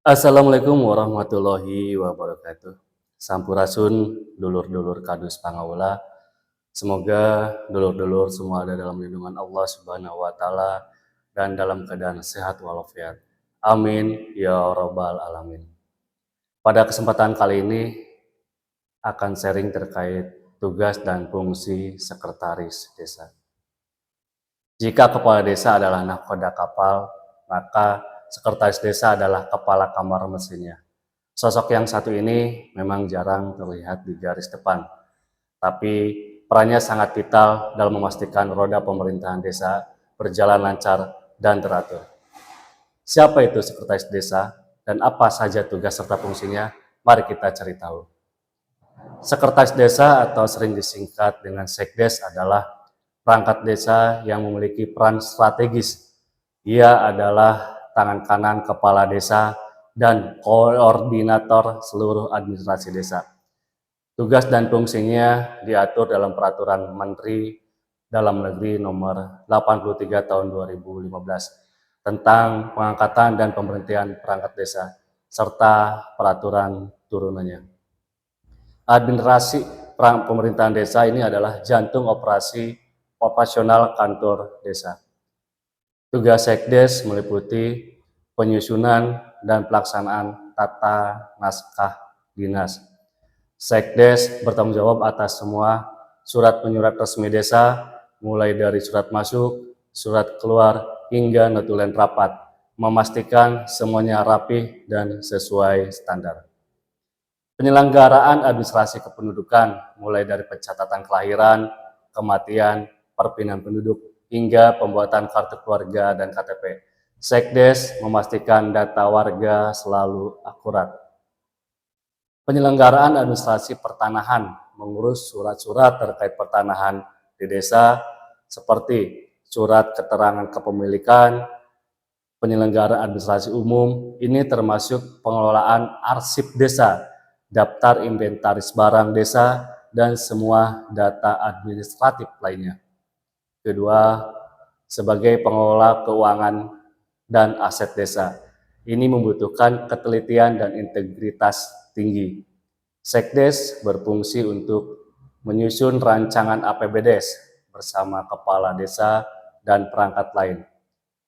Assalamualaikum warahmatullahi wabarakatuh. Sampurasun, dulur-dulur kadus pangaula. Semoga dulur-dulur semua ada dalam lindungan Allah Subhanahu wa taala dan dalam keadaan sehat walafiat. Amin ya rabbal alamin. Pada kesempatan kali ini akan sharing terkait tugas dan fungsi sekretaris desa. Jika kepala desa adalah nahkoda kapal, maka sekretaris desa adalah kepala kamar mesinnya. Sosok yang satu ini memang jarang terlihat di garis depan, tapi perannya sangat vital dalam memastikan roda pemerintahan desa berjalan lancar dan teratur. Siapa itu sekretaris desa dan apa saja tugas serta fungsinya? Mari kita cari tahu. Sekretaris desa atau sering disingkat dengan Sekdes adalah perangkat desa yang memiliki peran strategis. Ia adalah tangan kanan kepala desa dan koordinator seluruh administrasi desa. Tugas dan fungsinya diatur dalam Peraturan Menteri Dalam Negeri Nomor 83 Tahun 2015 tentang pengangkatan dan pemberhentian perangkat desa, serta peraturan turunannya. Administrasi pemerintahan desa ini adalah jantung operasi operasional kantor desa. Tugas Sekdes meliputi penyusunan dan pelaksanaan tata naskah dinas. Sekdes bertanggung jawab atas semua surat menyurat resmi desa, mulai dari surat masuk, surat keluar, hingga notulen rapat, memastikan semuanya rapi dan sesuai standar. Penyelenggaraan administrasi kependudukan, mulai dari pencatatan kelahiran, kematian, perpindahan penduduk, hingga pembuatan kartu keluarga dan KTP. Sekdes memastikan data warga selalu akurat. Penyelenggaraan administrasi pertanahan, mengurus surat-surat terkait pertanahan di desa, seperti surat keterangan kepemilikan, penyelenggaraan administrasi umum, ini termasuk pengelolaan arsip desa, daftar inventaris barang desa, dan semua data administratif lainnya. Kedua, sebagai pengelola keuangan dan aset desa. Ini membutuhkan ketelitian dan integritas tinggi. Sekdes berfungsi untuk menyusun rancangan APBDes bersama kepala desa dan perangkat lain.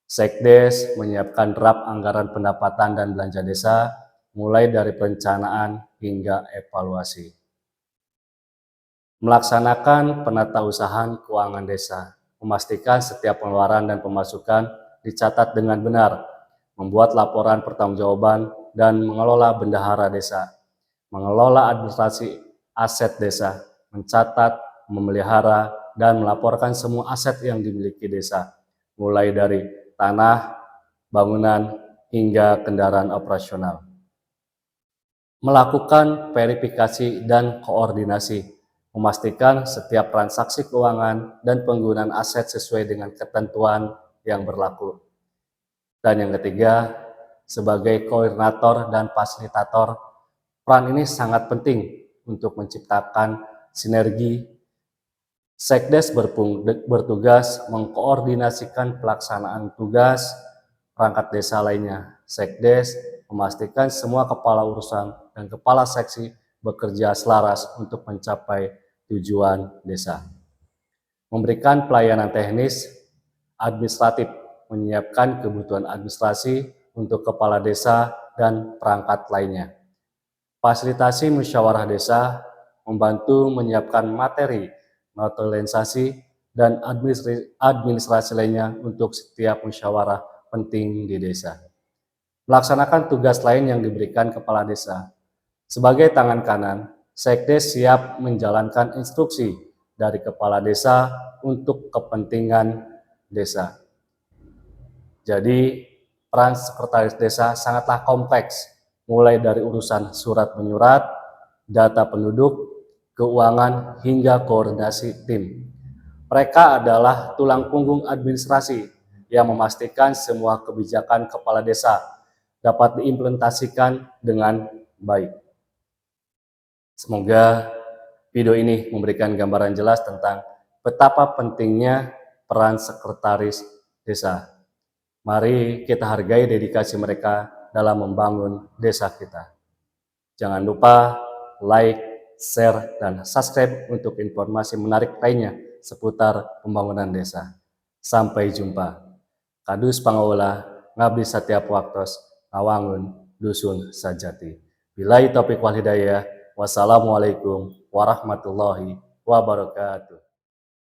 Sekdes menyiapkan draft anggaran pendapatan dan belanja desa, mulai dari perencanaan hingga evaluasi. Melaksanakan penatausahaan keuangan desa, memastikan setiap pengeluaran dan pemasukan dicatat dengan benar, membuat laporan pertanggungjawaban dan mengelola bendahara desa, mengelola administrasi aset desa, mencatat, memelihara, dan melaporkan semua aset yang dimiliki desa, mulai dari tanah, bangunan, hingga kendaraan operasional. Melakukan verifikasi dan koordinasi, memastikan setiap transaksi keuangan dan penggunaan aset sesuai dengan ketentuan yang berlaku. Dan yang ketiga, sebagai koordinator dan fasilitator, peran ini sangat penting untuk menciptakan sinergi. Sekdes bertugas mengkoordinasikan pelaksanaan tugas perangkat desa lainnya. Sekdes memastikan semua kepala urusan dan kepala seksi bekerja selaras untuk mencapai tujuan desa. Memberikan pelayanan teknis, administratif, menyiapkan kebutuhan administrasi untuk kepala desa dan perangkat lainnya. Fasilitasi musyawarah desa, membantu menyiapkan materi, notulisasi, dan administrasi lainnya untuk setiap musyawarah penting di desa. Melaksanakan tugas lain yang diberikan kepala desa. Sebagai tangan kanan, Sekdes siap menjalankan instruksi dari kepala desa untuk kepentingan desa. Jadi, peran sekretaris desa sangatlah kompleks, mulai dari urusan surat menyurat, data penduduk, keuangan, hingga koordinasi tim. Mereka adalah tulang punggung administrasi yang memastikan semua kebijakan kepala desa dapat diimplementasikan dengan baik. Semoga video ini memberikan gambaran jelas tentang betapa pentingnya peran sekretaris desa. Mari kita hargai dedikasi mereka dalam membangun desa kita. Jangan lupa like, share, dan subscribe untuk informasi menarik lainnya seputar pembangunan desa. Sampai jumpa. Kadus Pangaula, ngabdi setiap waktos, ngawangun dusun sajati. Billahi taufiq wal hidayah. Wassalamualaikum warahmatullahi wabarakatuh.